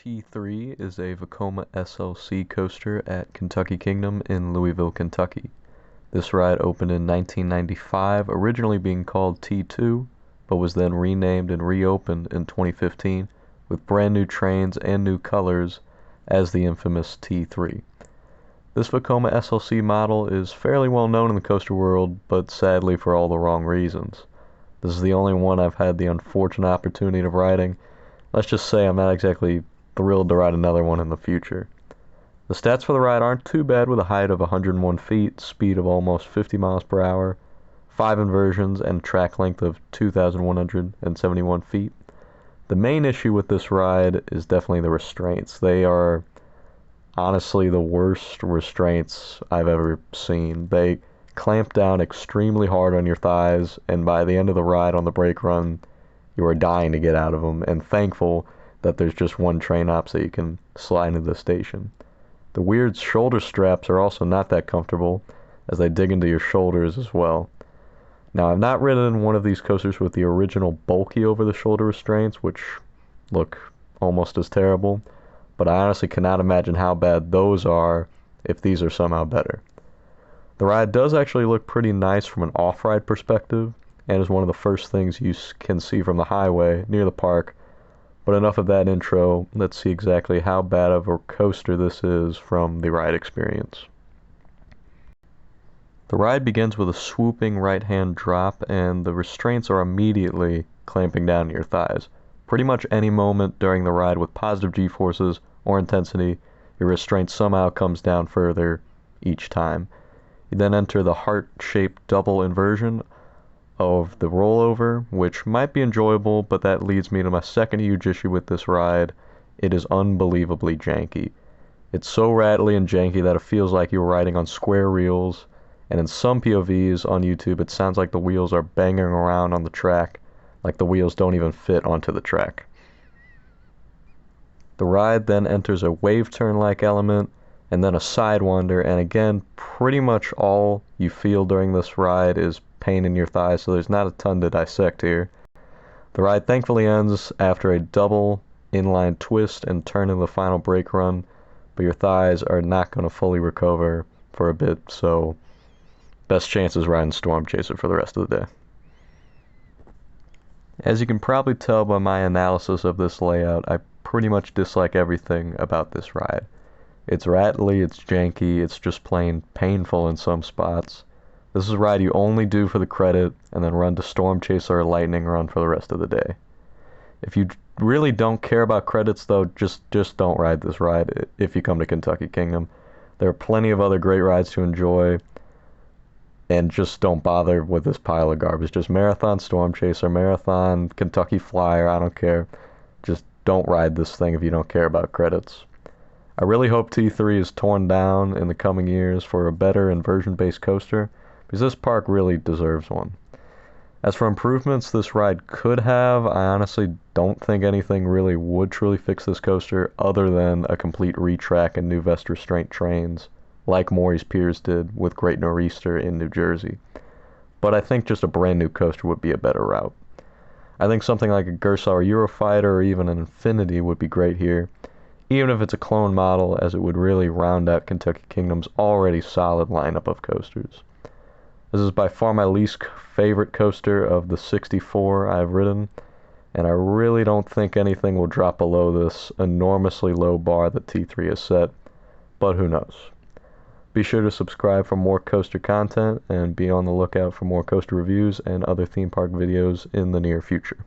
T3 is a Vekoma SLC coaster at Kentucky Kingdom in Louisville, Kentucky. This ride opened in 1995, originally being called T2, but was then renamed and reopened in 2015 with brand new trains and new colors as the infamous T3. This Vekoma SLC model is fairly well known in the coaster world, but sadly for all the wrong reasons. This is the only one I've had the unfortunate opportunity of riding. Let's just say I'm not exactly thrilled to ride another one in the future. The stats for the ride aren't too bad, with a height of 101 feet, speed of almost 50 miles per hour, 5 inversions, and a track length of 2,171 feet. The main issue with this ride is definitely the restraints. They are honestly the worst restraints I've ever seen. They clamp down extremely hard on your thighs, and by the end of the ride on the brake run, you are dying to get out of them, and thankful that there's just one train op so you can slide into the station. The weird shoulder straps are also not that comfortable, as they dig into your shoulders as well. Now, I've not ridden one of these coasters with the original bulky over-the-shoulder restraints, which look almost as terrible, but I honestly cannot imagine how bad those are if these are somehow better. The ride does actually look pretty nice from an off-ride perspective, and is one of the first things you can see from the highway near the park. But enough of that intro, let's see exactly how bad of a coaster this is from the ride experience. The ride begins with a swooping right-hand drop, and the restraints are immediately clamping down your thighs. Pretty much any moment during the ride with positive g-forces or intensity, your restraint somehow comes down further each time. You then enter the heart-shaped double inversion of the rollover, which might be enjoyable, but that leads me to my second huge issue with this ride. It is unbelievably janky. It's so rattly and janky that it feels like you're riding on square reels, and in some POVs on YouTube it sounds like the wheels are banging around on the track, like the wheels don't even fit onto the track. The ride then enters a wave turn-like element, and then a sidewinder, and again, pretty much all you feel during this ride is pain in your thighs, so there's not a ton to dissect here. The ride thankfully ends after a double inline twist and turn in the final brake run, but your thighs are not going to fully recover for a bit, so best chance is riding Storm Chaser for the rest of the day. As you can probably tell by my analysis of this layout, I pretty much dislike everything about this ride. It's rattly, it's janky, it's just plain painful in some spots. This is a ride you only do for the credit, and then run to Storm Chaser or Lightning Run for the rest of the day. If you really don't care about credits though, just don't ride this ride if you come to Kentucky Kingdom. There are plenty of other great rides to enjoy, and just don't bother with this pile of garbage. Just Marathon Storm Chaser, Marathon Kentucky Flyer, I don't care. Just don't ride this thing if you don't care about credits. I really hope T3 is torn down in the coming years for a better inversion-based coaster, because this park really deserves one. As for improvements this ride could have, I honestly don't think anything really would truly fix this coaster other than a complete retrack and new vest restraint trains, like Maury's Piers did with Great Nor'easter in New Jersey. But I think just a brand new coaster would be a better route. I think something like a Gersauer Eurofighter or even an Infinity would be great here, even if it's a clone model, as it would really round out Kentucky Kingdom's already solid lineup of coasters. This is by far my least favorite coaster of the 64 I've ridden, and I really don't think anything will drop below this enormously low bar that T3 has set, but who knows. Be sure to subscribe for more coaster content, and be on the lookout for more coaster reviews and other theme park videos in the near future.